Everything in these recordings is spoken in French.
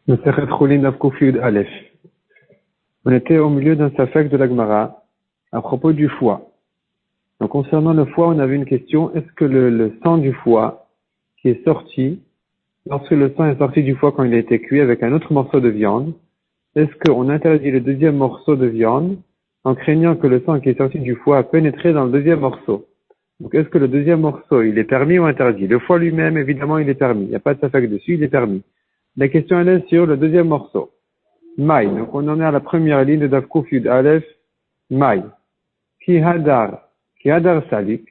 Masechet Chulin Daf Kuf Yud Aleph. On était au milieu d'un safek de la Gemara à propos du foie. Donc concernant le foie, on avait une question, est-ce que le sang du foie qui est sorti, lorsque le sang est sorti du foie quand il a été cuit avec un autre morceau de viande, est-ce qu'on interdit le deuxième morceau de viande en craignant que le sang qui est sorti du foie a pénétré dans le deuxième morceau? Donc est-ce que le deuxième morceau, il est permis ou interdit? Le foie lui-même, évidemment, il est permis. Il n'y a pas de safek dessus, il est permis. La question elle est sur le deuxième morceau. Maï. Donc on en est à la première ligne de Daf Kuf Yud Aleph. Maï. Ki hadar salik.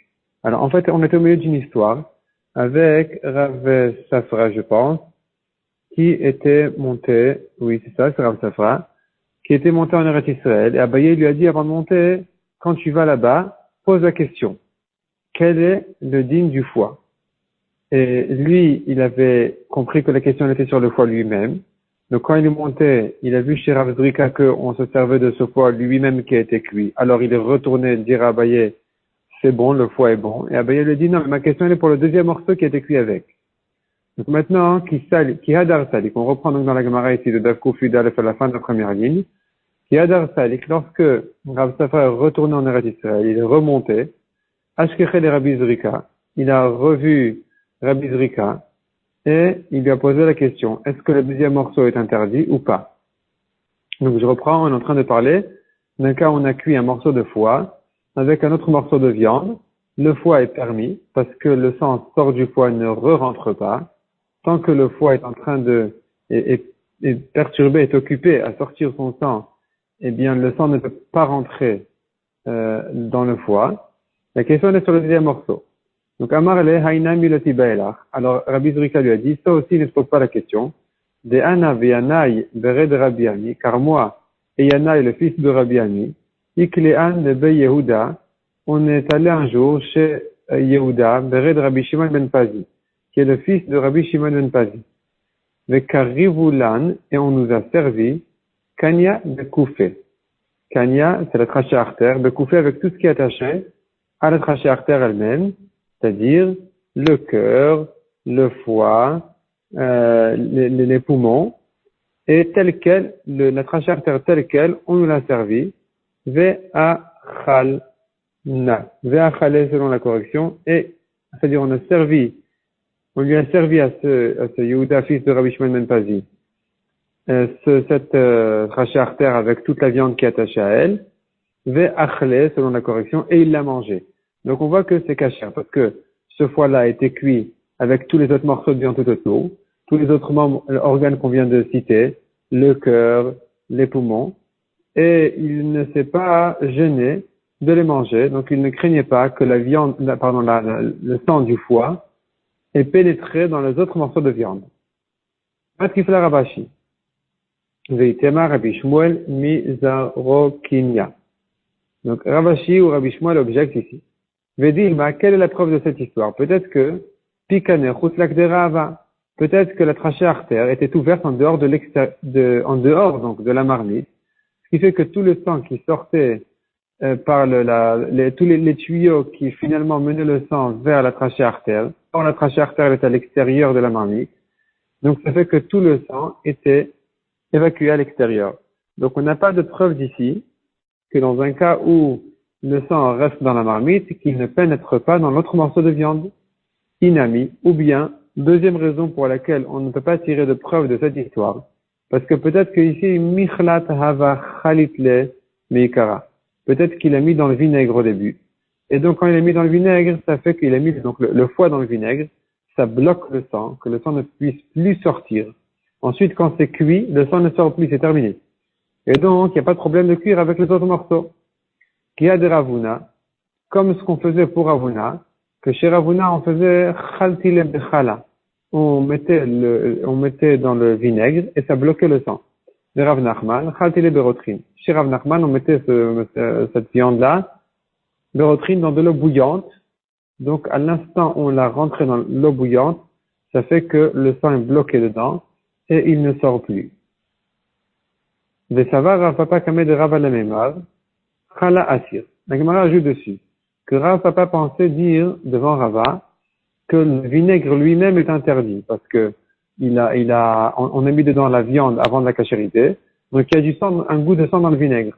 Alors en fait on était au milieu d'une histoire avec Rav Safra, je pense, qui était monté, oui c'est ça, c'est Rav Safra, qui était monté en Eretz Israël. Et Abaye lui a dit avant de monter, quand tu vas là-bas, pose la question. Quel est le digne du foie? Et lui, il avait compris que la question était sur le foie lui-même. Donc quand il est monté, il a vu chez Rav Zrika qu'on se servait de ce foie lui-même qui a été cuit. Alors il est retourné dire à Abaye, c'est bon, le foie est bon. Et Abaye lui dit, non, mais ma question elle est pour le deuxième morceau qui a été cuit avec. Donc maintenant, qui hadar salik, on reprend donc dans la Gemara ici de Daf Kuf Yud Aleph à la fin de la première ligne. Qui hadar salik, lorsque Rav Safra est retourné en Eretz Israël, il est remonté, Ashkechel et Rabbi Zrika, il a revu Rabbi Zrika, et il lui a posé la question, est-ce que le deuxième morceau est interdit ou pas? Donc je reprends, on est en train de parler d'un cas où on a cuit un morceau de foie avec un autre morceau de viande. Le foie est permis parce que le sang sort du foie, ne re-rentre pas. Tant que le foie est en train est perturbé, est occupé à sortir son sang, eh bien le sang ne peut pas rentrer dans le foie. La question est sur le deuxième morceau. Donc, Amar le Haina Miloti Baelach. Alors, Rabbi Zrika lui a dit, ça aussi ne se pose pas la question. De Ana Yanai Bered Rabbi Ami, car moi et Yanai, le fils de Rabbi Ami, Iklean de Be Yehuda, on est allé un jour chez Yehuda, Bered Rabbi Shimon ben Pazi, qui est le fils de Rabbi Shimon ben Pazi. Vekarivulan, et on nous a servi, Kanya de Koufé. Kanya, c'est la trachée artère, de Koufé avec tout ce qui est attaché à la trachée artère elle-même, c'est-à-dire le cœur, le foie, les poumons, et tel quel, la trachée artère telle quelle, on nous l'a servi, ve'achalna, ve'achalé selon la correction, et c'est-à-dire on lui a servi à ce Yehuda, fils de Rabbi Shimon ben Pazi, cette trachée artère avec toute la viande qui est attachée à elle, ve'achalé selon la correction, et il l'a mangé. Donc on voit que c'est kasher, parce que ce foie-là a été cuit avec tous les autres morceaux de viande tout autour, tous les autres organes qu'on vient de citer, le cœur, les poumons, et il ne s'est pas gêné de les manger, donc il ne craignait pas que le sang du foie ait pénétré dans les autres morceaux de viande. Matkifla Rabashi. Veitema Rabbi Shmuel Mizarokinya. Donc Rabashi ou Rabbi Shmuel objecte ici. Vedilma, quelle est la preuve de cette histoire? Peut-être que Pikane Chutlak de Rava, peut-être que la trachée artère était ouverte en dehors de la marmite, ce qui fait que tout le sang qui sortait par tous les tuyaux qui finalement menaient le sang vers la trachée artère, or la trachée artère est à l'extérieur de la marmite, donc ça fait que tout le sang était évacué à l'extérieur. Donc on n'a pas de preuve d'ici que dans un cas où le sang reste dans la marmite, qu'il ne pénètre pas dans l'autre morceau de viande, inami, ou bien, deuxième raison pour laquelle on ne peut pas tirer de preuve de cette histoire, parce que peut-être qu'ici, michlat hava chalitle meikara, peut-être qu'il a mis dans le vinaigre au début, et donc quand il a mis dans le vinaigre, ça fait qu'il a mis donc le foie dans le vinaigre, ça bloque le sang, que le sang ne puisse plus sortir. Ensuite, quand c'est cuit, le sang ne sort plus, c'est terminé. Et donc, il n'y a pas de problème de cuire avec les autres morceaux. Qui a de Ravuna, comme ce qu'on faisait pour Ravuna, que chez Ravuna on faisait chaltile bechala. On mettait dans le vinaigre et ça bloquait le sang. De Rav Nachman, chaltile berotrin. Chez Rav Nachman, on mettait cette viande-là, berotrin, dans de l'eau bouillante. Donc à l'instant où on l'a rentré dans l'eau bouillante, ça fait que le sang est bloqué dedans et il ne sort plus. De savoir Rav Papa Kameh de Rav Alamemar, Chala Asir. La Gemara ajoute dessus que Rav Papa pensait dire devant Rava que le vinaigre lui-même est interdit parce que on a mis dedans la viande avant de la cachérité, donc il y a du sang, un goût de sang dans le vinaigre.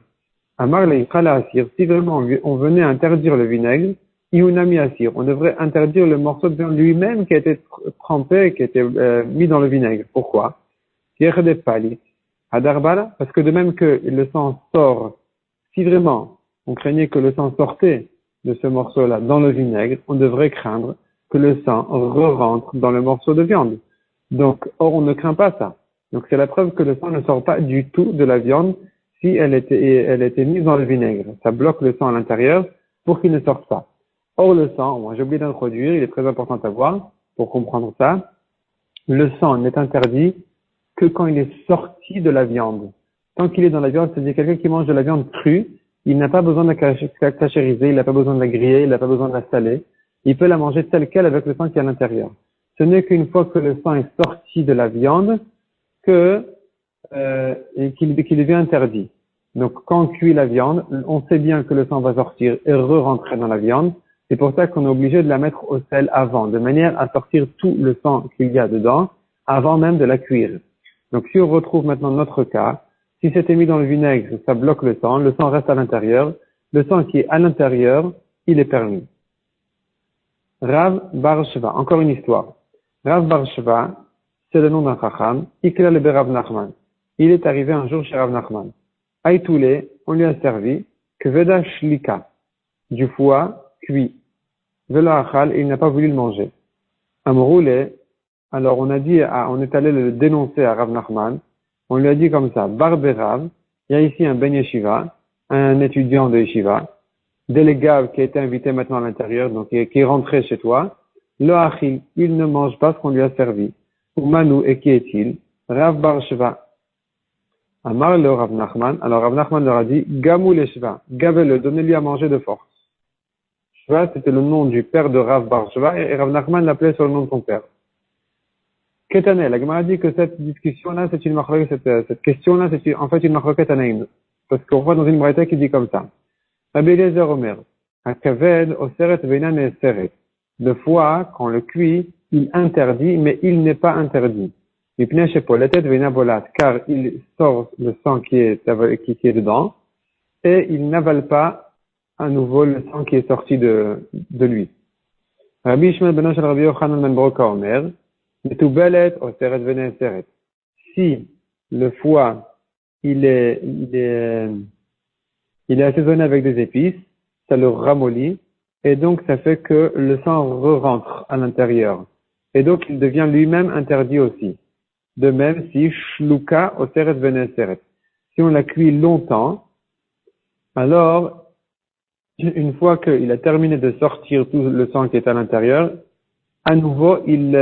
Amar leïchala asir, si vraiment on venait interdire le vinaigre, iunami asir, on devrait interdire le morceau de viande lui-même qui a été trempé, qui a été mis dans le vinaigre. Pourquoi? Parce que de même que le sang sort, si vraiment on craignait que le sang sortait de ce morceau-là dans le vinaigre, on devrait craindre que le sang re-rentre dans le morceau de viande. Donc, or, on ne craint pas ça. Donc, c'est la preuve que le sang ne sort pas du tout de la viande si elle était mise dans le vinaigre. Ça bloque le sang à l'intérieur pour qu'il ne sorte pas. Or, le sang, moi j'ai oublié d'introduire, il est très important à voir pour comprendre ça. Le sang n'est interdit que quand il est sorti de la viande. Tant qu'il est dans la viande, c'est-à-dire quelqu'un qui mange de la viande crue, il n'a pas besoin de la cachériser, il n'a pas besoin de la griller, il n'a pas besoin de la saler. Il peut la manger telle quelle avec le sang qui est à l'intérieur. Ce n'est qu'une fois que le sang est sorti de la viande qu'il devient interdit. Donc, quand on cuit la viande, on sait bien que le sang va sortir et re-rentrer dans la viande. C'est pour ça qu'on est obligé de la mettre au sel avant, de manière à sortir tout le sang qu'il y a dedans avant même de la cuire. Donc, si on retrouve maintenant notre cas, si c'était mis dans le vinaigre, ça bloque le sang reste à l'intérieur. Le sang qui est à l'intérieur, il est permis. Rav Bar Sheva, encore une histoire. Rav Bar Sheva, c'est le nom d'un chacham, Ikla le Rav Nachman. Il est arrivé un jour chez Rav Nachman. Aïtoulé, on lui a servi que Veda Shlika, du foie cuit. Vela Achal, et il n'a pas voulu le manger. Amroulé, alors on est allé le dénoncer à Rav Nachman. On lui a dit comme ça, Barbe Rav, il y a ici un ben yeshiva, un étudiant de yeshiva, délégav qui a été invité maintenant à l'intérieur, donc qui est rentré chez toi. Le Achil, il ne mange pas ce qu'on lui a servi. Ou Manu, et qui est-il? Rav Bar Sheva. Amar le Rav Nachman. Alors Rav Nachman leur a dit, Gamou le Sheva, gavez-le, donnez-lui à manger de force. Sheva, c'était le nom du père de Rav Bar Sheva, et Rav Nachman l'appelait sur le nom de son père. Ketane, la Gemara dit que cette discussion-là, cette question-là, c'est en fait une marloquette anaïm. Parce qu'on voit dans une braïta qui dit comme ça. Rabbi Eliezer Omer, Hakaved oseret veinan eseret. Le foie, quand on le cuit, il interdit, mais il n'est pas interdit. Mipnei shepoletet veina bolat, car il sort le sang qui est dedans, et il n'avale pas à nouveau le sang qui est sorti de lui. Rabbi Ishmael ben Shel Rabbi Yochanan ben Broka Omer, Metubelet oseret veina eseret. Si le foie, il est assaisonné avec des épices, ça le ramollit, et donc ça fait que le sang re-rentre à l'intérieur. Et donc il devient lui-même interdit aussi. De même si shluka oseret veneseret. Si on l'a cuit longtemps, alors une fois qu'il a terminé de sortir tout le sang qui est à l'intérieur, à nouveau il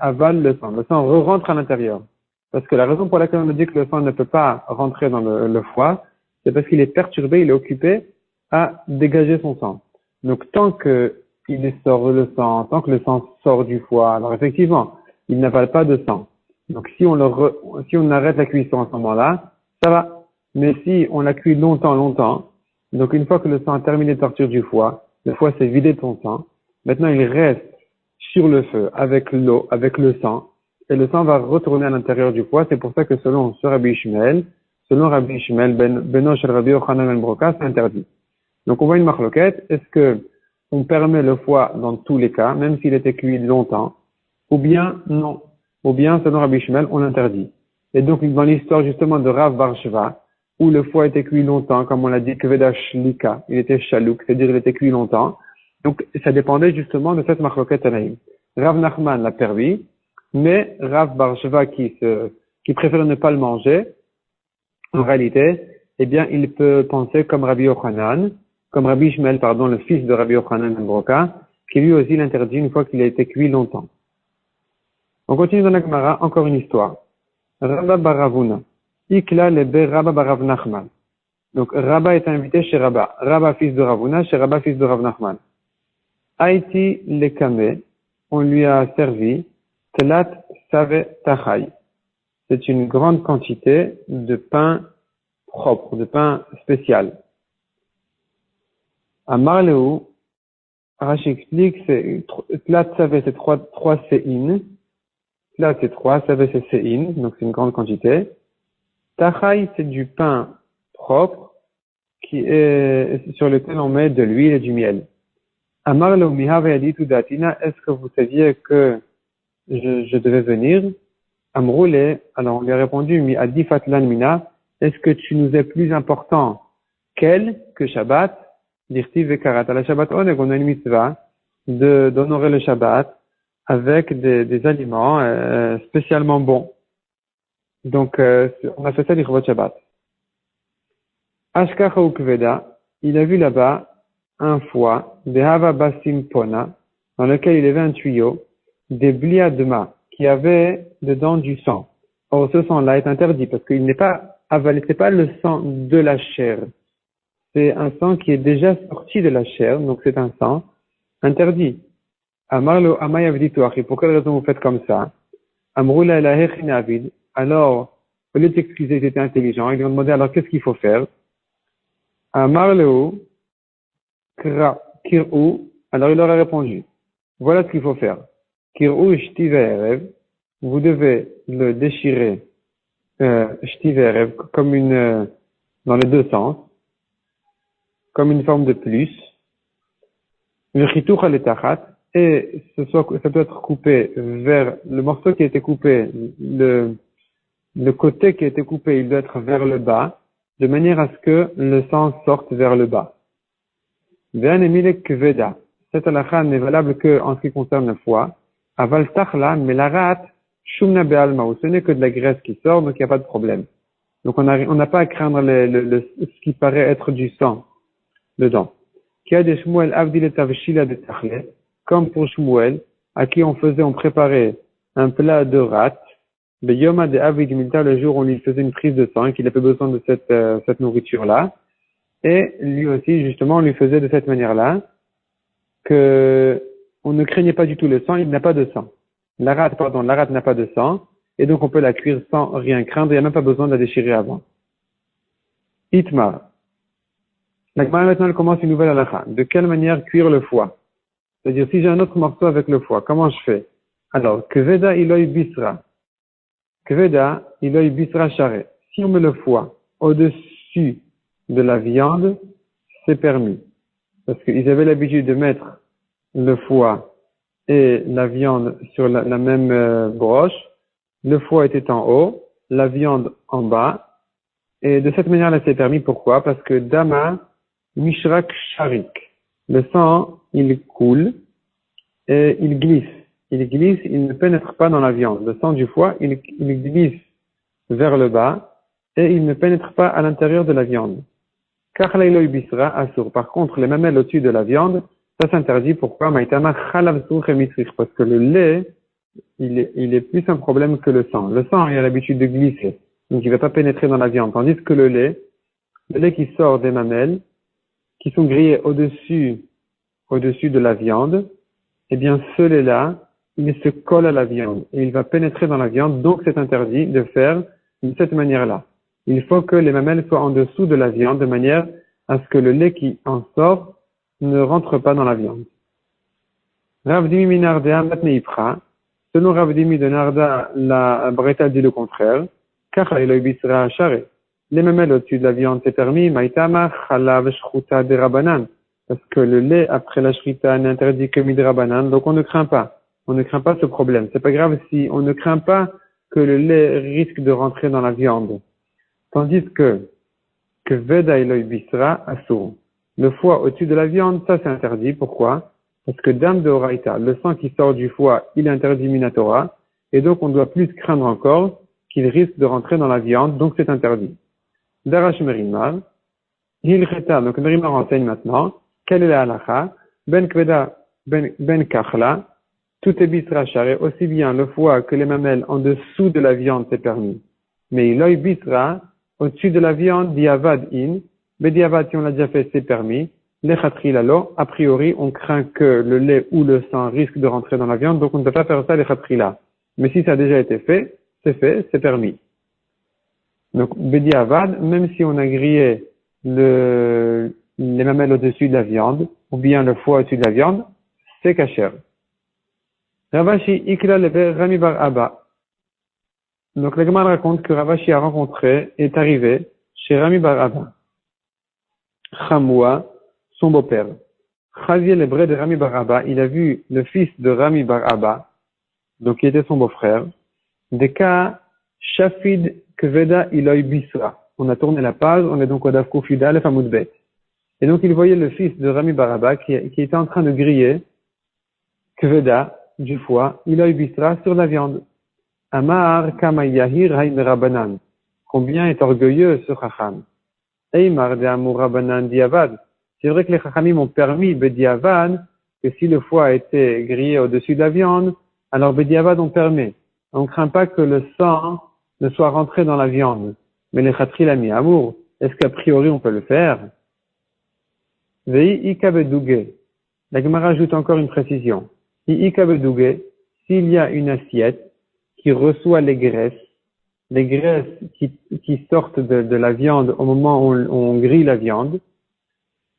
avale le sang. Le sang re-rentre à l'intérieur. Parce que la raison pour laquelle on dit que le sang ne peut pas rentrer dans le foie, c'est parce qu'il est perturbé, il est occupé à dégager son sang. Donc, tant que il sort le sang, tant que le sang sort du foie, alors effectivement, il n'avale pas de sang. Donc, si on arrête la cuisson à ce moment-là, ça va. Mais si on la cuit longtemps, donc une fois que le sang a terminé de sortir du foie, le foie s'est vidé de son sang, maintenant il reste sur le feu avec l'eau, avec le sang, et le sang va retourner à l'intérieur du foie. C'est pour ça que selon Rabbi Ishmael, Beno Shel Rabbi Yochanan ben Broka, c'est interdit. Donc on voit une marloquette. Est-ce que on permet le foie dans tous les cas, même s'il était cuit longtemps, ou bien non, ou bien selon Rabbi Ishmael, on l'interdit. Et donc dans l'histoire justement de Rav Bar Sheva, où le foie était cuit longtemps, comme on l'a dit, Kveda Shlika, il était chalouk, c'est-à-dire il était cuit longtemps. Donc ça dépendait justement de cette marloquette anaïm. Rav Nachman l'a permis, mais Rav Bar Sheva qui préfère ne pas le manger, en réalité, eh bien, il peut penser comme Rabbi Yochanan, comme Rabbi Ishmael, le fils de Rabbi Yochanan ben Broka, qui lui aussi l'interdit une fois qu'il a été cuit longtemps. On continue dans la Gemara, encore une histoire. Rabba Baravuna. Ikla lebe Rabba Barav Nachman. Donc, Rabba est invité chez Rabba. Rabba fils de Ravuna, chez Rabba fils de Rav Nachman. Haïti lekame, on lui a servi, telat save tachai. C'est une grande quantité de pain propre, de pain spécial. À Marleu, Rashi explique, tlat save, c'est trois séines. Là, c'est 3, Saveh, c'est Sein, donc c'est une grande quantité. Tachai, c'est du pain propre, qui est, sur lequel on met de l'huile et du miel. Amar lo miha vayaditu datina, est-ce que vous saviez que je devais venir? Amroule, alors on lui a répondu, mi adifat lan mina, est-ce que tu nous es plus important qu'elle, que Shabbat? Dirtiv vekarat. À la Shabbat, on a une mitzvah d'honorer le Shabbat avec des aliments spécialement bons. Donc, on a fait ça l'Ichvot Shabbat. Ashkacha ukveda, il a vu là-bas un foie, des hava basim pona, dans lequel il y avait un tuyau, des bliadma, qui avait dedans du sang. Or, ce sang-là est interdit parce qu'il n'est pas avalé, c'est pas le sang de la chair. C'est un sang qui est déjà sorti de la chair, donc c'est un sang interdit. Amarlo amayavdituachi, pour quelle raison vous faites comme ça? Amroula la hechinavid, alors, au lieu de s'excuser, il était intelligent, ils lui ont demandé alors qu'est-ce qu'il faut faire? Amarlo kir'u, alors il leur a répondu, voilà ce qu'il faut faire. Kir'u shtiverev, vous devez le déchirer, shtiverev, comme dans les deux sens, comme une forme de plus. V'chituch aletachat, et ça doit être coupé vers le morceau qui a été coupé, le côté qui a été coupé, il doit être vers le bas, de manière à ce que le sang sorte vers le bas. Ve'an emilek kveda. Cette halakha n'est valable que en ce qui concerne le foie. Aval tachla, mais la rate, shumna be'alma, ce n'est que de la graisse qui sort, donc il n'y a pas de problème. Donc on n'a pas à craindre ce qui paraît être du sang dedans. Comme pour Shmuel, à qui on préparait un plat de rate, le jour où on lui faisait une prise de sang et qu'il avait besoin de cette nourriture-là, et lui aussi, justement, on lui faisait de cette manière-là, que on ne craignait pas du tout le sang, il n'a pas de sang. La rate n'a pas de sang, et donc on peut la cuire sans rien craindre, il n'y a même pas besoin de la déchirer avant. Itmar. La Gemara maintenant elle commence une nouvelle halakha. De quelle manière cuire le foie? C'est-à-dire, si j'ai un autre morceau avec le foie, comment je fais? Alors, kveda iloy bisra. Kveda iloy bisra share. Si on met le foie au-dessus de la viande, c'est permis. Parce qu'ils avaient l'habitude de mettre le foie et la viande sur la même broche. Le foie était en haut, la viande en bas. Et de cette manière-là, c'est permis. Pourquoi? Parce que Dama Mishrak Sharik. Le sang, il coule et il glisse. Il glisse, il ne pénètre pas dans la viande. Le sang du foie, il glisse vers le bas et il ne pénètre pas à l'intérieur de la viande. Karlaïloï bisra asur. Par contre, les mamelles au-dessus de la viande, ça s'interdit. Pourquoi? Maïtama chalav sour et parce que le lait, il est plus un problème que le sang. Le sang, il a l'habitude de glisser. Donc, il ne va pas pénétrer dans la viande. Tandis que le lait qui sort des mamelles, qui sont grillés au-dessus de la viande, eh bien, ce lait-là, il se colle à la viande et il va pénétrer dans la viande. Donc, c'est interdit de faire de cette manière-là. Il faut que les mamelles soient en dessous de la viande de manière à ce que le lait qui en sort ne rentre pas dans la viande. Rav Dimi minardea matneifra. Selon Rav Dimi de Narda, la Breta dit le contraire. Kacha eloy bisra share. Les mamelles au-dessus de la viande, c'est permis. Maïtama chalav shchuta de rabanan. Parce que le lait après la shrita n'est interdit que midrabanan. Donc on ne craint pas. On ne craint pas ce problème. C'est pas grave si on ne craint pas que le lait risque de rentrer dans la viande. Tandis que veda eloy bisra asur. Le foie au-dessus de la viande, ça c'est interdit. Pourquoi? Parce que dam de oraita, le sang qui sort du foie, il est interdit minatora. Et donc on doit plus craindre encore qu'il risque de rentrer dans la viande. Donc c'est interdit. Darash Merimar, Hilcheta, donc Merimar enseigne maintenant, quelle est la halakha? Ben Kveda, Ben Kachla, tout est bisra charé, aussi bien le foie que les mamelles en dessous de la viande, c'est permis. Mais l'œil bisra, au-dessus de la viande, diavad in, diavad, si on l'a déjà fait, c'est permis. Lechatri lalo, a priori, on craint que le lait ou le sang risque de rentrer dans la viande, donc on ne peut pas faire ça, lechatri là. Mais si ça a déjà été fait, c'est permis. Donc, Bediavad, même si on a grillé les mamelles au-dessus de la viande, ou bien le foie au-dessus de la viande, c'est kasher. Ravashi Ikla Lebe Rami Bar Abba. Donc la Gemara raconte que Ravashi a rencontré, est arrivé chez Rami bar Abba, Chamoua, son beau-père. Chaziel, le vrai de Rami bar Abba, il a vu le fils de Rami bar Abba, donc qui était son beau-frère, Deka Shafid Kveda Iloi Bisra. On a tourné la page, on est donc au Daf Kuf Yud Aleph Amud Bet. Et donc il voyait le fils de Rami bar Abba qui était en train de griller Kveda, du foie, Iloi Bisra, sur la viande. Amar Kama Yahir Haïm Rabanan. Combien est orgueilleux ce Chacham. Eimar de Amur Rabanan Diavad. C'est vrai que les Chachamim ont permis Bediavad, que si le foie a été grillé au-dessus de la viande, alors Bediavad on permet. On ne craint pas que le sang ne soit rentré dans la viande. Mais les Chatri mi Amour, est-ce qu'a priori on peut le faire? Vei Ikabedouge. La Gemara ajoute encore une précision. Ikabedouge, s'il y a une assiette qui reçoit les graisses qui sortent de la viande au moment où on grille la viande,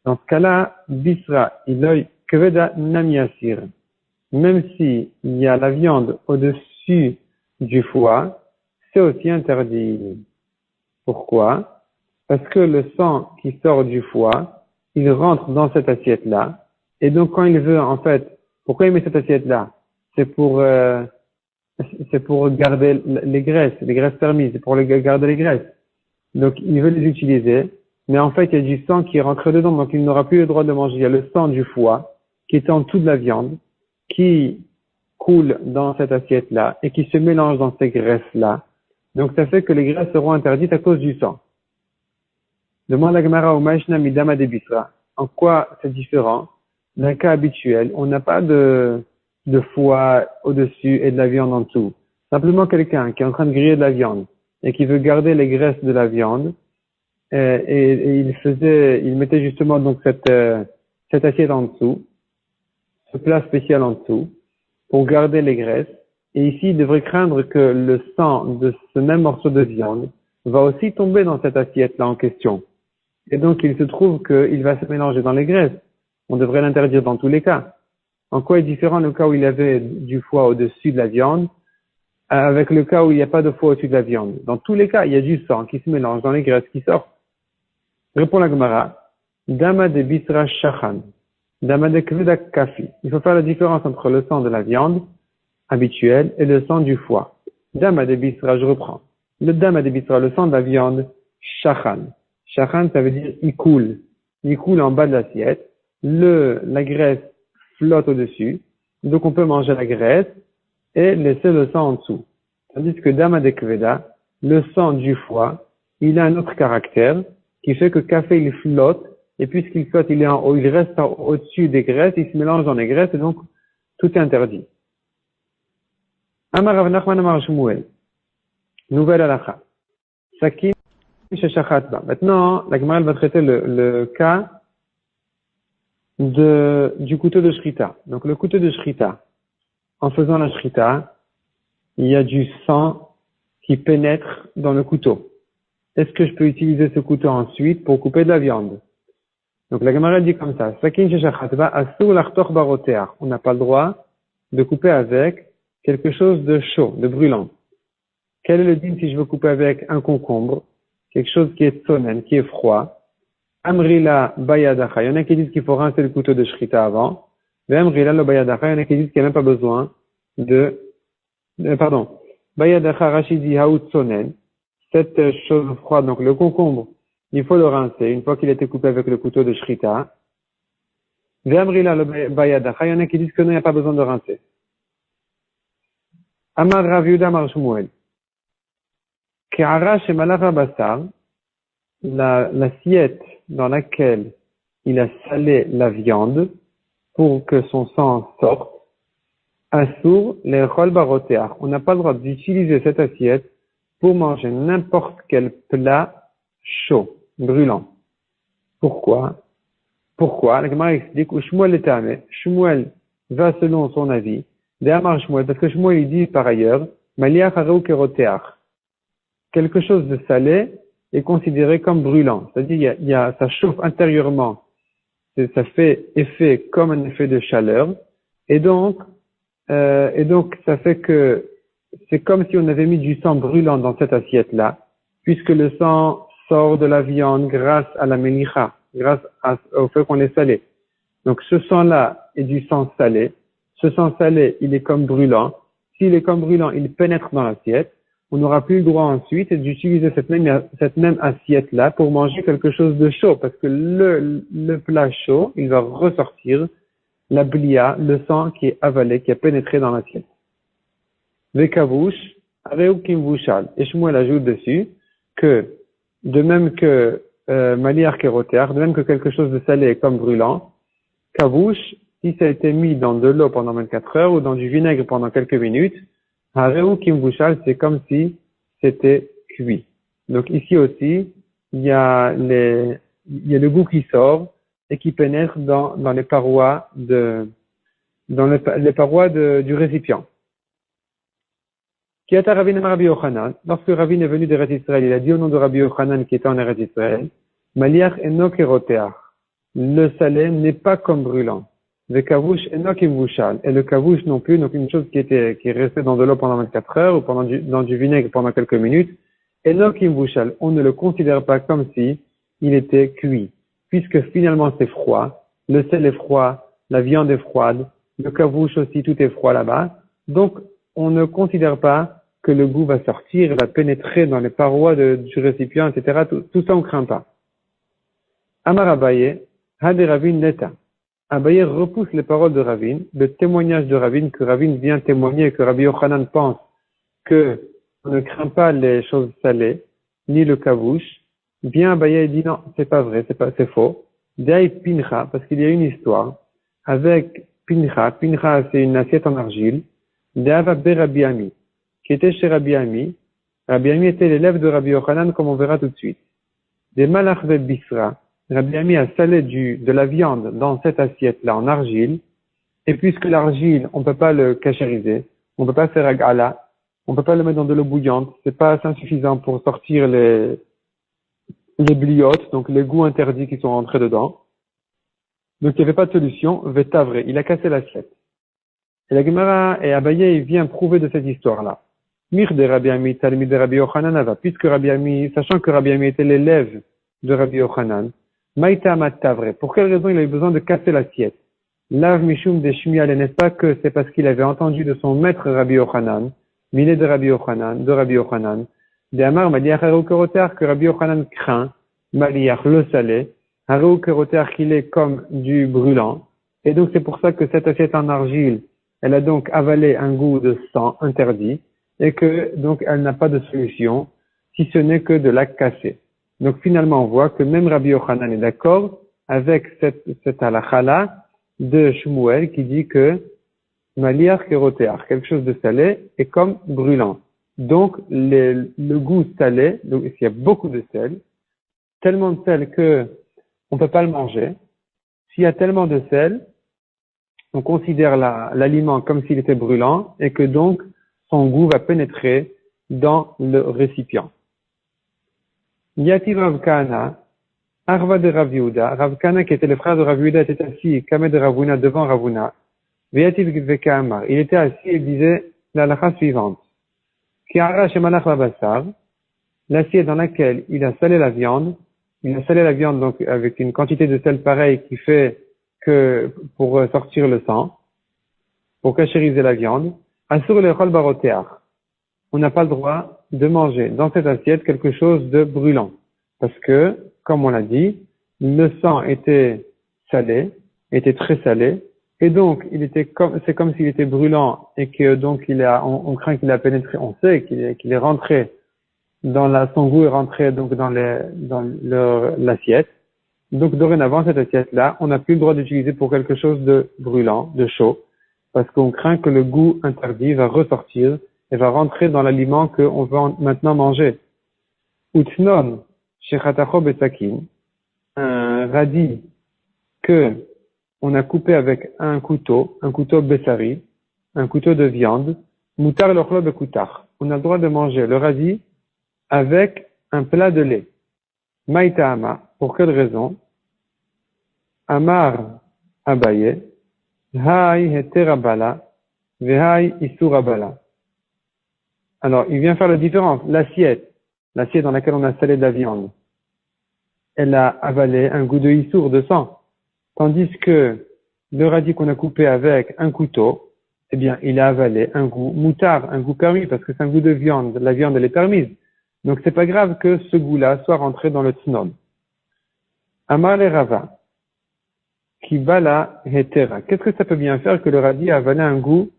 dans ce cas-là, Bisra, Iloi, Kveda, Namiasir. Même si il y a la viande au-dessus du foie, c'est aussi interdit. Pourquoi? Parce que le sang qui sort du foie, il rentre dans cette assiette-là, et donc quand il veut, en fait, pourquoi il met cette assiette-là? C'est pour garder les graisses permises, c'est pour garder les graisses. Donc, il veut les utiliser, mais en fait, il y a du sang qui rentre dedans, donc il n'aura plus le droit de manger. Il y a le sang du foie, qui est en dessous de la viande, qui coule dans cette assiette-là, et qui se mélange dans ces graisses-là. Donc, ça fait que les graisses seront interdites à cause du sang. Demande la Gemara au Maishna Midama de Bisra. En quoi c'est différent? D'un cas habituel, on n'a pas de foie au-dessus et de la viande en dessous. Simplement quelqu'un qui est en train de griller de la viande et qui veut garder les graisses de la viande, et il mettait justement donc cette assiette en dessous, ce plat spécial en dessous, pour garder les graisses. Et ici, il devrait craindre que le sang de ce même morceau de viande va aussi tomber dans cette assiette-là en question. Et donc, il se trouve qu'il va se mélanger dans les graisses. On devrait l'interdire dans tous les cas. En quoi est différent le cas où il y avait du foie au-dessus de la viande avec le cas où il n'y a pas de foie au-dessus de la viande? Dans tous les cas, il y a du sang qui se mélange dans les graisses qui sortent. Répond la Gemara. Dama de Bisra Shachan. Dama de Kveda Kafi. Il faut faire la différence entre le sang de la viande habituel et le sang du foie. Dama de Bisra, je reprends. Le Dama de Bisra, le sang de la viande, Shachan. Shachan, ça veut dire il coule. Il coule en bas de l'assiette. La graisse flotte au-dessus. Donc on peut manger la graisse et laisser le sang en dessous. Tandis que Dama de Kveda, le sang du foie, il a un autre caractère qui fait que café il flotte, et puisqu'il flotte, il est en haut, il reste au-dessus des graisses, il se mélange dans les graisses, et donc tout est interdit. Amar Rav Nachman Amar Shmuel. Nouvelle halakha. Sakim sheshachatba. Maintenant, la Gemara va traiter le cas du couteau de shrita. Donc le couteau de shrita, en faisant la shrita, il y a du sang qui pénètre dans le couteau. Est-ce que je peux utiliser ce couteau ensuite pour couper de la viande? Donc la Gemara dit comme ça. Sakin sheshachatba asur lachtoch baroteach. On n'a pas le droit de couper avec quelque chose de chaud, de brûlant. Quel est le din si je veux couper avec un concombre, quelque chose qui est sonnen, qui est froid? Amrila bayadacha. Il y en a qui disent qu'il faut rincer le couteau de shrita avant. Mais amrila lo bayadacha. Il y en a qui disent qu'il n'y a même pas besoin bayadacha rashidi haut sonnen. Cette chose froide, donc le concombre, il faut le rincer une fois qu'il a été coupé avec le couteau de shrita. Amrila lo bayadacha. Il y en a qui disent que non, il n'y a pas besoin de rincer. Amar Rav Yehuda Amar Shmuel. Ke'ara shemalacha basar. L'assiette dans laquelle il a salé la viande pour que son sang sorte, assour les chol baroteach. On n'a pas le droit d'utiliser cette assiette pour manger n'importe quel plat chaud, brûlant. Pourquoi? La Gemara explique où Shmuel est amé. Shmuel va selon son avis. D'Amar Shmuel, parce que Shmuel il dit par ailleurs, maliach hareu keroteach. Quelque chose de salé est considéré comme brûlant. C'est-à-dire, ça chauffe intérieurement. Ça fait effet comme un effet de chaleur. Et donc, ça fait que c'est comme si on avait mis du sang brûlant dans cette assiette-là, puisque le sang sort de la viande grâce à la melicha, au fait qu'on est salé. Donc ce sang-là est du sang salé. Ce sang salé, il est comme brûlant. S'il est comme brûlant, il pénètre dans l'assiette. On n'aura plus le droit ensuite d'utiliser cette même assiette-là pour manger quelque chose de chaud, parce que le plat chaud, il va ressortir la blia, le sang qui est avalé, qui a pénétré dans l'assiette. Vekavouch, areukim vushal. Et Shmuel ajoute dessus que, de même que maliar kerotear, de même que quelque chose de salé est comme brûlant, kavouch, si ça a été mis dans de l'eau pendant 24 heures ou dans du vinaigre pendant quelques minutes, areukim vushal, c'est comme si c'était cuit. Donc ici aussi, il y a le goût qui sort et qui pénètre dans les parois les parois du récipient. Kiata Ravin Rabbi Yochanan, lorsque Ravin est venu d'Eretz Israël, il a dit au nom de Rabbi Yochanan qui était en Eretz Israël, Maliach enok eroteach. Le salé n'est pas comme brûlant. Le kavouch enok imvushal. Et le kavouch non plus, donc une chose qui est restée dans de l'eau pendant 24 heures ou dans du vinaigre pendant quelques minutes, enok imvushal. On ne le considère pas comme si il était cuit. Puisque finalement c'est froid, le sel est froid, la viande est froide, le kavouch aussi, tout est froid là-bas. Donc, on ne considère pas que le goût va sortir, va pénétrer dans les parois du récipient, etc. Tout ça, on craint pas. Amar Abaye, Hade Ravin Neta. Abaye repousse les paroles de Ravin, le témoignage de Ravin, que Ravin vient témoigner, que Rabbi Yochanan pense que on ne craint pas les choses salées, ni le kavouch. Bien Abaye dit non, c'est pas vrai, c'est faux. Dei Pincha, parce qu'il y a une histoire avec Pincha. Pincha, c'est une assiette en argile. D'Ava Rabbi Ami, qui était chez Rabbi Ami. Rabbi Ami était l'élève de Rabbi Yochanan, comme on verra tout de suite. Des malach bisra. Rabbi Ami a salé de la viande dans cette assiette-là en argile. Et puisque l'argile, on peut pas le cachériser, on peut pas faire agala, on peut pas le mettre dans de l'eau bouillante, c'est pas insuffisant pour sortir les bliotes, donc les goûts interdits qui sont rentrés dedans. Donc il n'y avait pas de solution. Vetavre, il a cassé l'assiette. Et la Gemara et Abaye, il vient prouver de cette histoire-là. Mir de Rabbi Ami, Talmid de Rabbi Yochanan Ava, puisque Rabbi Ami, sachant que Rabbi Ami était l'élève de Rabbi Yochanan, Maïta Matavre, pour quelle raison il a eu besoin de casser l'assiette? Lav Mishum de Shmial, n'est-ce pas que c'est parce qu'il avait entendu de son maître Rabbi Yochanan, Miné de Rabbi Yochanan, de Amar Maliach Harou Keroteach, que Rabbi Yochanan craint, Maliach le salé, Harou Keroteach qu'il est comme du brûlant, et donc c'est pour ça que cette assiette en argile, elle a donc avalé un goût de sang interdit et que donc elle n'a pas de solution si ce n'est que de la casser. Donc finalement on voit que même Rabbi Yochanan est d'accord avec cette halakha-là de Shmuel qui dit que maliach keroteach, quelque chose de salé est comme brûlant. Donc le goût salé, donc s'il y a beaucoup de sel, tellement de sel que on peut pas le manger. S'il y a tellement de sel, on considère l'aliment comme s'il était brûlant et que donc son goût va pénétrer dans le récipient. Yati Rav Kahana, Arva de Rav Yehuda, Rav Kahana qui était le frère de Rav Yehuda était assis, Kamed de Ravuna devant Ravuna. Veyati Vekahama, il était assis et disait la halakha suivante. Kiara shemalach labassar, l'assiette dans laquelle il a salé la viande donc avec une quantité de sel pareil qui fait que pour sortir le sang, pour cachériser la viande, assur le chol baroteach. On n'a pas le droit de manger dans cette assiette quelque chose de brûlant. Parce que, comme on l'a dit, le sang était salé, était très salé, et donc c'est comme s'il était brûlant et que donc on craint qu'il a pénétré, on sait qu'il est rentré son goût est rentré donc dans l'assiette. Donc, dorénavant, cette assiette-là, on n'a plus le droit d'utiliser pour quelque chose de brûlant, de chaud, parce qu'on craint que le goût interdit va ressortir et va rentrer dans l'aliment qu'on va maintenant manger. Utnon, shechatacho besakin, un radis que on a coupé avec un couteau bessari, un couteau de viande, mutar lochlo bekutar. On a le droit de manger le radis avec un plat de lait. Maïtahama, pour quelle raison? Amar Abaye, Hai heterabala, Vehai isurabala. Alors, il vient faire la différence. L'assiette dans laquelle on a salé de la viande, elle a avalé un goût de issour, de sang. Tandis que le radis qu'on a coupé avec un couteau, eh bien, il a avalé un goût moutard, un goût permis, parce que c'est un goût de viande. La viande, elle est permise. Donc, c'est pas grave que ce goût-là soit rentré dans le tsnon. Amar le Rava, qui bala hetera. Qu'est-ce que ça peut bien faire que le radis a avalé un goût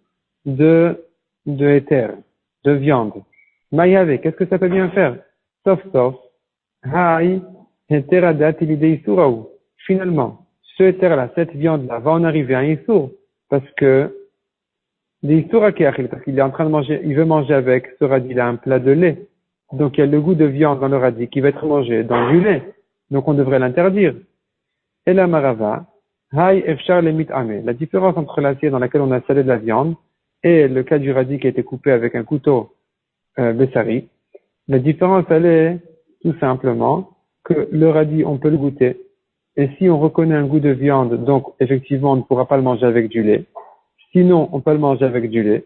de héter, de viande? Maïave, qu'est-ce que ça peut bien faire? Sauf, haï, hetera datilide isuraou. Finalement, ce héter-là, cette viande-là, va en arriver à un issour, parce que, parce qu'il est en train de manger, il veut manger avec ce radis-là un plat de lait. Donc, il y a le goût de viande dans le radis qui va être mangé dans du lait. Donc, on devrait l'interdire. Et la marava, haï efchar le mit'ame. La différence entre l'assiette dans laquelle on a salé de la viande et le cas du radis qui a été coupé avec un couteau bessari, la différence, elle est tout simplement que le radis, on peut le goûter. Et si on reconnaît un goût de viande, donc effectivement, on ne pourra pas le manger avec du lait. Sinon, on peut le manger avec du lait.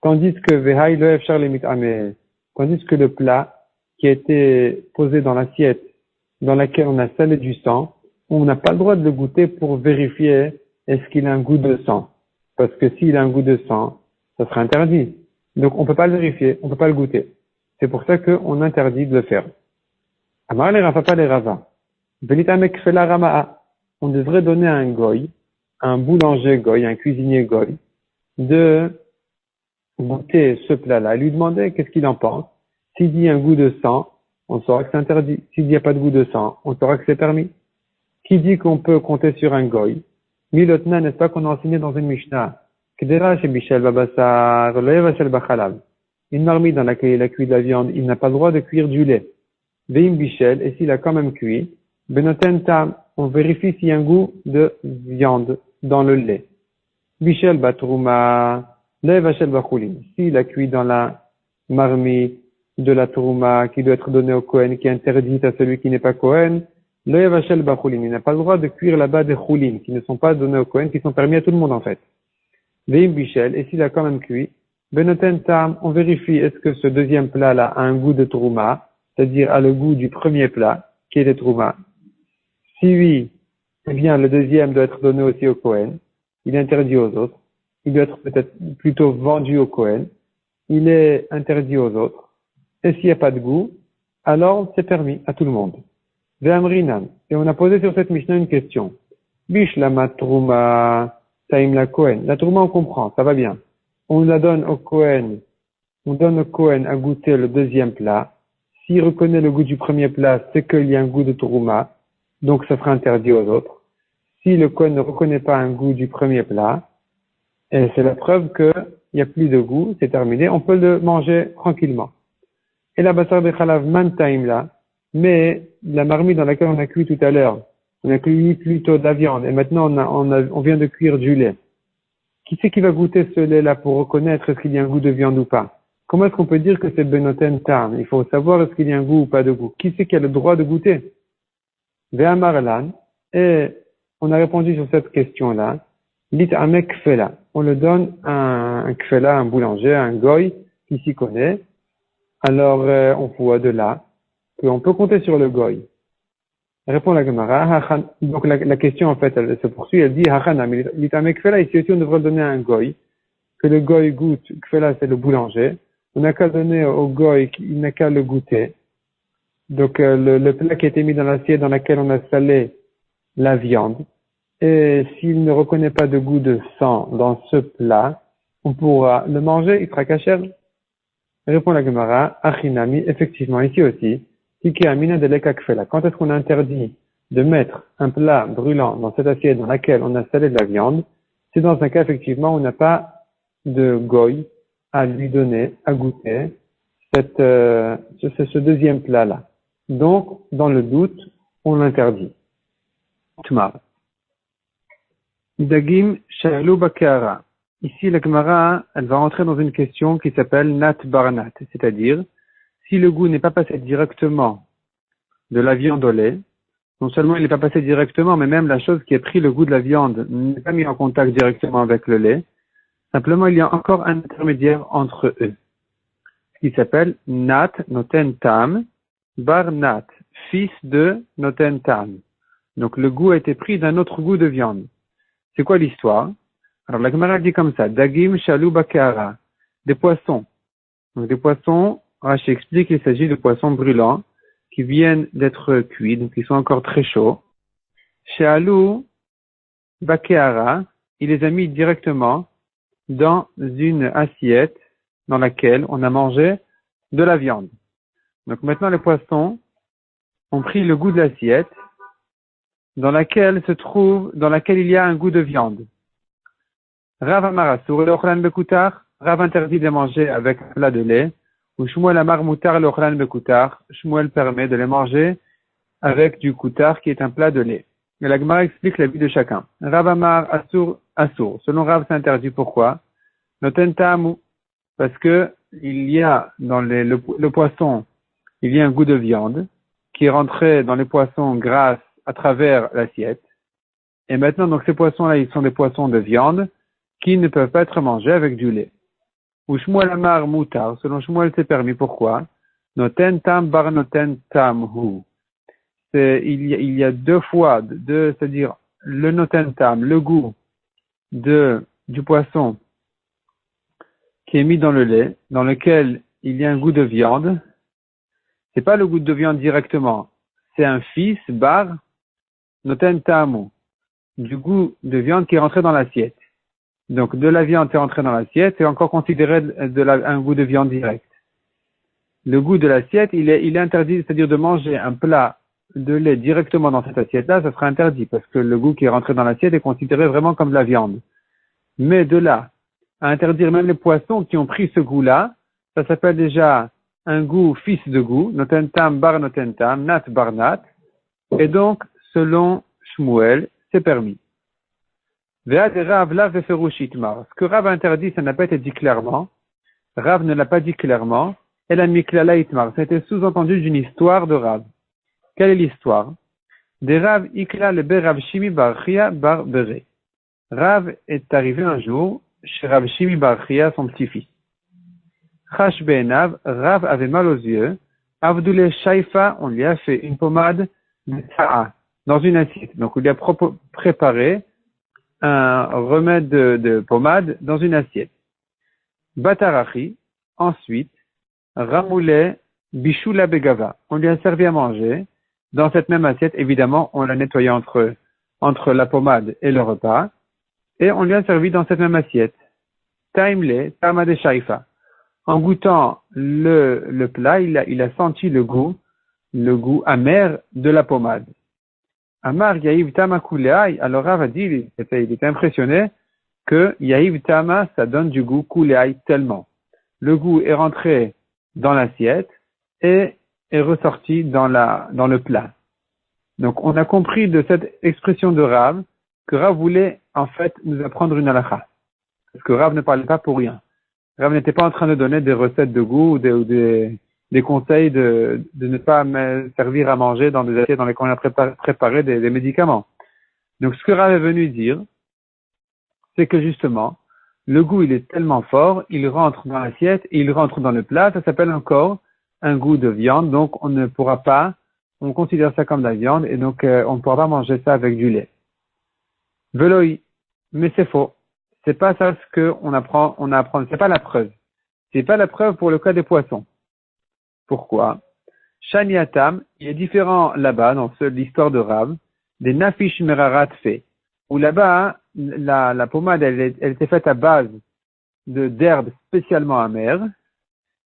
Tandis que vehaï lo efchar le mit'ame. Tandis que le plat qui a été posé dans l'assiette dans laquelle on a salé du sang, on n'a pas le droit de le goûter pour vérifier est-ce qu'il a un goût de sang. Parce que s'il a un goût de sang, ça sera interdit. Donc on peut pas le vérifier, on peut pas le goûter. C'est pour ça qu'on interdit de le faire. Amar le Rafa le Rava. Velitamek fela rama'a. On devrait donner à un goy, un boulanger goy, un cuisinier goy, de goûter ce plat-là, lui demander qu'est-ce qu'il en pense. S'il dit un goût de sang, on saura que c'est interdit. S'il n'y a pas de goût de sang, on saura que c'est permis. Qui dit qu'on peut compter sur un goy? Milotna, n'est-ce pas qu'on a enseigné dans une Mishnah? Kedera chez Bichel Babasar, Loeva Bachalav. Une marmite dans laquelle il a cuit de la viande, il n'a pas le droit de cuire du lait. Veim Bichel, et s'il a quand même cuit, Benoten Tam, on vérifie s'il y a un goût de viande dans le lait. Bichel Batrouma, Loeva Bachoulim. S'il a cuit dans la marmite de la Trouma qui doit être donnée au Kohen, qui est interdite à celui qui n'est pas Kohen, le Yavashel Bachoulim, il n'a pas le droit de cuire là-bas des Choulim, qui ne sont pas donnés au Kohen, qui sont permis à tout le monde en fait. Veim Bichel, et s'il a quand même cuit, Benoten Tam, on vérifie est-ce que ce deuxième plat-là a un goût de Trouma, c'est-à-dire a le goût du premier plat, qui est le Trouma. Si oui, eh bien le deuxième doit être donné aussi au Kohen, il est interdit aux autres, il doit être peut-être plutôt vendu au Kohen, il est interdit aux autres, et s'il n'y a pas de goût, alors c'est permis à tout le monde. Ve'amrinan. Et on a posé sur cette Mishnah une question. Bishlama Trouma Taim la Kohen. La Trouma, on comprend, ça va bien. On la donne au Kohen. On donne au Kohen à goûter le deuxième plat. S'il reconnaît le goût du premier plat, c'est qu'il y a un goût de Trouma. Donc ça sera interdit aux autres. Si le Kohen ne reconnaît pas un goût du premier plat, et c'est la preuve qu'il n'y a plus de goût, c'est terminé, on peut le manger tranquillement. Et la Basar Bechalav Man Taim là, mais la marmite dans laquelle on a cuit tout à l'heure, on a cuit plutôt de la viande, et maintenant on vient de cuire du lait. Qui c'est qui va goûter ce lait-là pour reconnaître est-ce qu'il y a un goût de viande ou pas? Comment est-ce qu'on peut dire que c'est Benoten Tam? Il faut savoir est-ce qu'il y a un goût ou pas de goût. Qui c'est qui a le droit de goûter? Ve'amarlan, et on a répondu sur cette question-là. Lit amek kfela. On le donne à un kfela, un boulanger, un goy qui s'y connaît. Alors on voit de là qu'on peut compter sur le goy. Répond la Gemara. Donc la question en fait elle se poursuit. Elle dit Hachanam l'itame kfela. Ici aussi on devrait le donner à un goy. Que le goy goûte. Kfela c'est le boulanger. On n'a qu'à donner au goy. Il n'a qu'à le goûter. Donc le plat qui a été mis dans l'assiette dans laquelle on a salé la viande. Et s'il ne reconnaît pas de goût de sang dans ce plat, on pourra le manger. Il sera kasher. Répond la Gemara, Achinami, effectivement, ici aussi, Tiki Amina de l'Eka Kfela. Quand est-ce qu'on a interdit de mettre un plat brûlant dans cette assiette dans laquelle on a salé de la viande? C'est dans un cas, effectivement, où on n'a pas de goy à lui donner, à goûter, ce deuxième plat-là. Donc, dans le doute, on l'interdit. Tmar. Dagim Shalou Bakara. Ici, la Gemara, elle va rentrer dans une question qui s'appelle Nat Baranat, c'est-à-dire, si le goût n'est pas passé directement de la viande au lait, non seulement il n'est pas passé directement, mais même la chose qui a pris le goût de la viande n'est pas mis en contact directement avec le lait, simplement il y a encore un intermédiaire entre eux. qui s'appelle Nat Noten Tam, Bar Nat, fils de Noten Tam. Donc le goût a été pris d'un autre goût de viande. C'est quoi l'histoire? Alors la Gemara dit comme ça, Dagim Shalou Bakara, des poissons. Donc des poissons, Rashi explique qu'il s'agit de poissons brûlants qui viennent d'être cuits, donc ils sont encore très chauds. Shalou Bakara, il les a mis directement dans une assiette dans laquelle on a mangé de la viande. Donc maintenant les poissons ont pris le goût de l'assiette dans laquelle il y a un goût de viande. Rav Amarasur, le Ochlan Bekoutar, Rav interdit de manger avec un plat de lait, ou Shmuel Amar Moutar, le Ochlan Bekoutar, Shmuel permet de les manger avec du koutar qui est un plat de lait. Et la Gemara explique la vie de chacun. Rav Amar Asur. Selon Rav, c'est interdit. Pourquoi? Noten Ta'amu. Parce que il y a dans le poisson, il y a un goût de viande qui est rentré dans les poissons grâce à travers l'assiette. Et maintenant, donc, ces poissons-là, ils sont des poissons de viande qui ne peuvent pas être mangés avec du lait. Ou Shmuel Amar Moutar. Selon Shmuel, c'est permis. Pourquoi? Noten Tam bar Noten Tam hu. Il y a deux fois, c'est-à-dire le Noten Tam, le goût du poisson qui est mis dans le lait, dans lequel il y a un goût de viande. C'est pas le goût de viande directement. C'est un fils, bar, Noten Tamu, du goût de viande qui est rentré dans l'assiette. Donc, de la viande qui est rentrée dans l'assiette, c'est encore considéré un goût de viande direct. Le goût de l'assiette, il est interdit, c'est-à-dire de manger un plat de lait directement dans cette assiette-là, ça sera interdit, parce que le goût qui est rentré dans l'assiette est considéré vraiment comme de la viande. Mais de là, à interdire même les poissons qui ont pris ce goût-là, ça s'appelle déjà un goût fils de goût, notentam bar notentam, nat bar nat, et donc, selon Shmuel, c'est permis. Ce que Rav a interdit, ça n'a pas été dit clairement. Rav ne l'a pas dit clairement. Et la miklala itmar. C'était sous-entendu d'une histoire de Rav. Quelle est l'histoire? Des Rav ikla le Rav Shimi bar Chia bar Bere. Rav est arrivé un jour chez Rav Shimi bar Chia, son petit-fils. Chash be'enav, Rav avait mal aux yeux. Avdoule shaifa, on lui a fait une pommade de ta'a dans une assiette. Donc, on lui a préparé un remède de pommade dans une assiette. Batarachi, ensuite, Ramoulé Bishula Begava. On lui a servi à manger dans cette même assiette. Évidemment, on l'a nettoyé entre la pommade et le repas. Et on lui a servi dans cette même assiette. Taimle, Tama de Shaifa. En goûtant le plat, il a senti le goût amer de la pommade. Amar Yahiv Tama Kuleai, alors Rav a dit, il était impressionné que Yahiv Tama, ça donne du goût Kuleai tellement. Le goût est rentré dans l'assiette et est ressorti dans le plat. Donc, on a compris de cette expression de Rav que Rav voulait, en fait, nous apprendre une halakha. Parce que Rav ne parlait pas pour rien. Rav n'était pas en train de donner des recettes de goût ou des conseils de ne pas servir à manger dans des assiettes dans lesquelles on a préparé des médicaments. Donc, ce que Rav est venu dire, c'est que justement, le goût, il est tellement fort, il rentre dans l'assiette et il rentre dans le plat, ça s'appelle encore un goût de viande, donc on considère ça comme de la viande et donc on ne pourra pas manger ça avec du lait. Veloï, mais c'est faux. C'est pas ça ce qu'on apprend, c'est pas la preuve. C'est pas la preuve pour le cas des poissons. Pourquoi? Shaniatam, il est différent là-bas, dans l'histoire de Rav, des nafish merarat fait, où là-bas, la pommade, elle était faite à base d'herbes spécialement amères,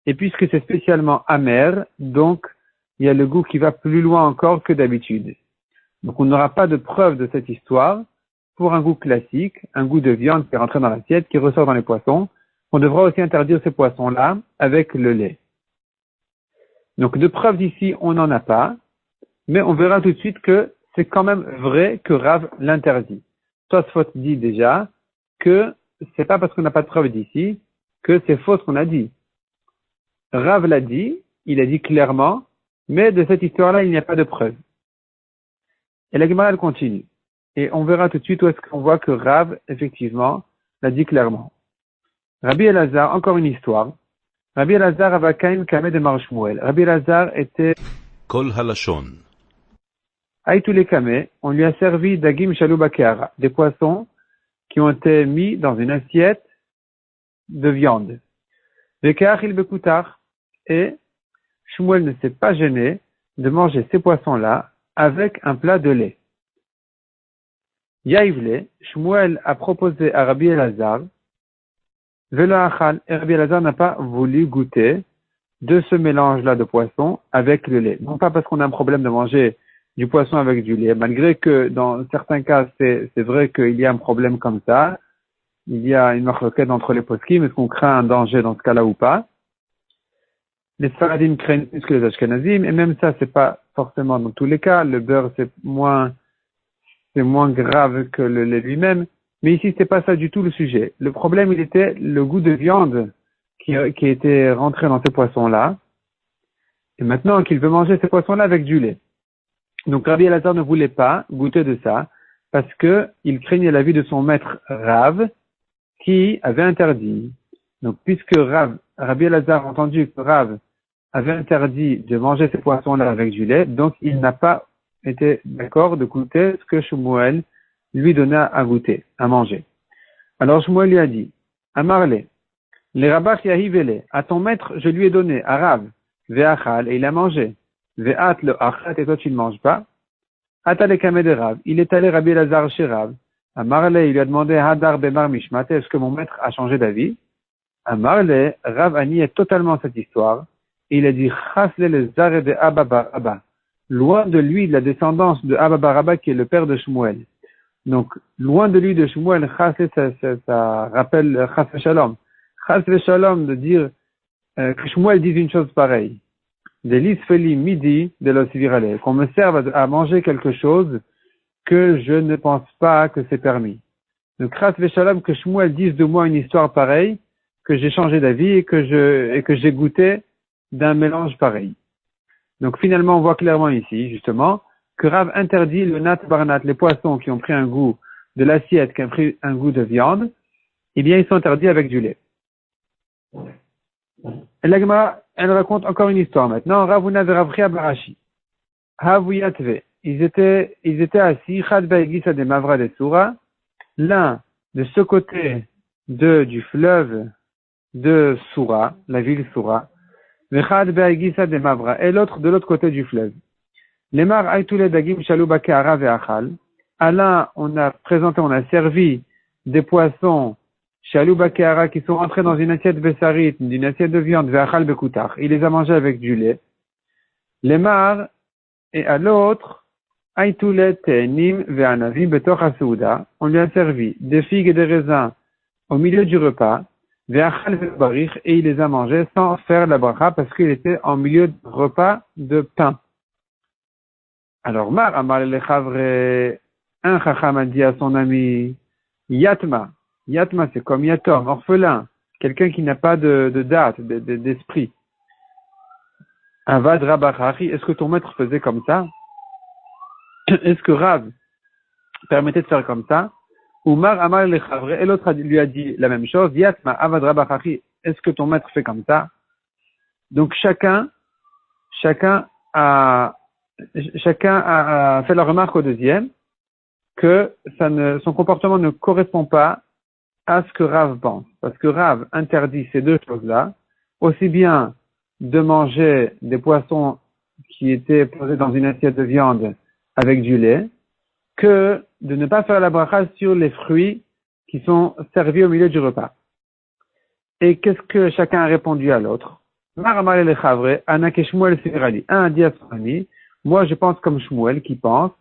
et puisque c'est spécialement amer, donc, il y a le goût qui va plus loin encore que d'habitude. Donc, on n'aura pas de preuve de cette histoire pour un goût classique, un goût de viande qui est rentré dans l'assiette, qui ressort dans les poissons. On devra aussi interdire ces poissons-là avec le lait. Donc, de preuve d'ici, on n'en a pas, mais on verra tout de suite que c'est quand même vrai que Rav l'interdit. Tosfot dit déjà que c'est pas parce qu'on n'a pas de preuve d'ici que c'est faux ce qu'on a dit. Rav l'a dit, il a dit clairement, mais de cette histoire-là, il n'y a pas de preuve. Et la Gemara, elle continue. Et on verra tout de suite où est-ce qu'on voit que Rav, effectivement, l'a dit clairement. Rabbi Elazar, encore une histoire. Rabbi Elazar Avakaim Kameh de Mar Shmuel. Rabbi Elazar était Kol halashon. Aïtoulé Kameh, on lui a servi d'agim shalou bakeara, des poissons qui ont été mis dans une assiette de viande. Vekeach il bekutar, et Shmuel ne s'est pas gêné de manger ces poissons-là avec un plat de lait. Yaïvle, Shmuel a proposé à Rabbi Elazar, Velo achal, et Rabbi Elazar n'a pas voulu goûter de ce mélange-là de poissons avec le lait. Non pas parce qu'on a un problème de manger du poisson avec du lait, malgré que dans certains cas, c'est vrai qu'il y a un problème comme ça. Il y a une marloquette entre les poskim, est-ce qu'on craint un danger dans ce cas-là ou pas? Les Sfaradim craignent plus que les Ashkenazim, et même ça, c'est pas forcément dans tous les cas. Le beurre, c'est moins grave que le lait lui-même. Mais ici, c'est pas ça du tout le sujet. Le problème, il était le goût de viande qui était rentré dans ces poissons-là. Et maintenant qu'il veut manger ces poissons-là avec du lait. Donc, Rabbi Elazar ne voulait pas goûter de ça parce que il craignait la vie de son maître Rav qui avait interdit. Donc, puisque Rabbi Elazar a entendu que Rav avait interdit de manger ces poissons-là avec du lait, donc il n'a pas été d'accord de goûter ce que Shmuel lui donna à goûter, à manger. Alors Shmuel lui a dit, Amarle, les rabach yahivele, à ton maître je lui ai donné, à Rav, ve'achal, et il a mangé, ve'at le achat, et toi tu ne manges pas, atale kameh de Rav, il est allé Rabbi Elazar chez Rav, Amarle, il lui a demandé, Hadar bemar mishmat, est-ce que mon maître a changé d'avis? Amarle, Rav a nié totalement cette histoire, et il a dit, chasle le zare de Abba Baraba, loin de lui de la descendance de Abba Baraba qui est le père de Shmuel. Donc, loin de lui de Shmuel, chasle, ça rappelle chasle shalom. Chasle shalom de dire que Shmuel dise une chose pareille. De l'isfeli midi de l'osvirale, qu'on me serve à manger quelque chose que je ne pense pas que c'est permis. Donc, chasle shalom, que Shmuel dise de moi une histoire pareille, que j'ai changé d'avis et que j'ai goûté d'un mélange pareil. Donc finalement, on voit clairement ici, justement, que Rav interdit le nat barnat, les poissons qui ont pris un goût de l'assiette, qui ont pris un goût de viande, eh bien ils sont interdits avec du lait. Et la Gemara, elle raconte encore une histoire maintenant. Ravuna de Ravria Barashi. Havuyatve. Ils étaient assis, Chad Baegisa de Mavra de Soura, l'un de ce côté du fleuve de Soura, la ville Soura, Vechad Be'agisa de Mavra, et l'autre de l'autre côté du fleuve. Lemar Aïtoule Dagim Shalou Bakeara Ve'achal. À l'un, on a servi des poissons Shalou Bakeara qui sont rentrés dans une assiette Bessarit, d'une assiette de viande Ve'achal Bekutar. Il les a mangés avec du lait. Lemar, et à l'autre, Aïtoule Te'enim Ve'anavim Betor HaSouda. On lui a servi des figues et des raisins au milieu du repas. Et il les a mangés sans faire la bracha parce qu'il était en milieu de repas de pain. Alors, Mar Amar le un chacham a dit à son ami, Yatma. Yatma, c'est comme Yatom, orphelin. Quelqu'un qui n'a pas de date, d'esprit. Avad Rabachachi, est-ce que ton maître faisait comme ça? Est-ce que Rav permettait de faire comme ça? Umar Amar le Chavre, et l'autre lui a dit la même chose. Yatma Avad Rabachachi, est-ce que ton maître fait comme ça? Donc chacun a fait la remarque au deuxième que son comportement ne correspond pas à ce que Rav pense. Parce que Rav interdit ces deux choses-là, aussi bien de manger des poissons qui étaient posés dans une assiette de viande avec du lait, que de ne pas faire la bracha sur les fruits qui sont servis au milieu du repas. Et qu'est-ce que chacun a répondu à l'autre? Un a dit à son ami, moi je pense comme Shmuel qui pense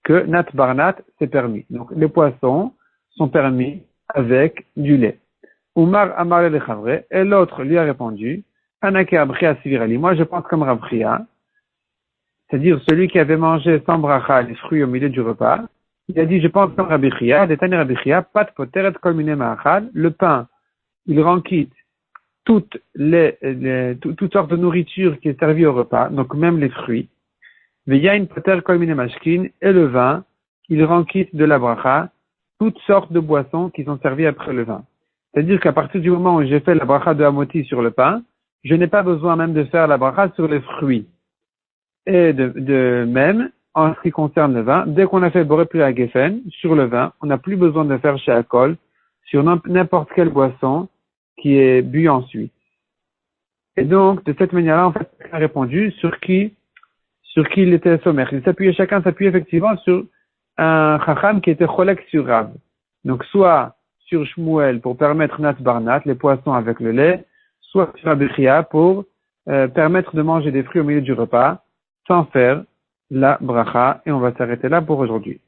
que nat barnat c'est permis. Donc les poissons sont permis avec du lait. Umar Amar le Chavre, et l'autre lui a répondu, Anake Abria Sivirali, moi je pense comme Rabria, c'est-à-dire celui qui avait mangé sans bracha les fruits au milieu du repas, il a dit je pense comme Rabbi Chia, détani Rabbi Chia, pat poteret kol mine ma'achal, le pain, il rend quitte toutes sortes de nourriture qui est servie au repas, donc même les fruits. Veyain poter kol mine mashkin, et le vin, il rend quitte de la bracha, toutes sortes de boissons qui sont servies après le vin. C'est-à-dire qu'à partir du moment où j'ai fait la bracha de Hamoti sur le pain, je n'ai pas besoin même de faire la bracha sur les fruits. Et de même, en ce qui concerne le vin, dès qu'on a fait boré plus à Geffen sur le vin, on n'a plus besoin de faire chez Akol sur n'importe quelle boisson qui est bu ensuite. Et donc, de cette manière-là, en fait, on a répondu sur qui il était sommaire. Chacun s'appuyait effectivement sur un chacham qui était cholek sur Rav. Donc, soit sur Shmuel pour permettre Nat Barnat, les poissons avec le lait, soit sur Abichia pour permettre de manger des fruits au milieu du repas, sans faire la bracha. Et on va s'arrêter là pour aujourd'hui.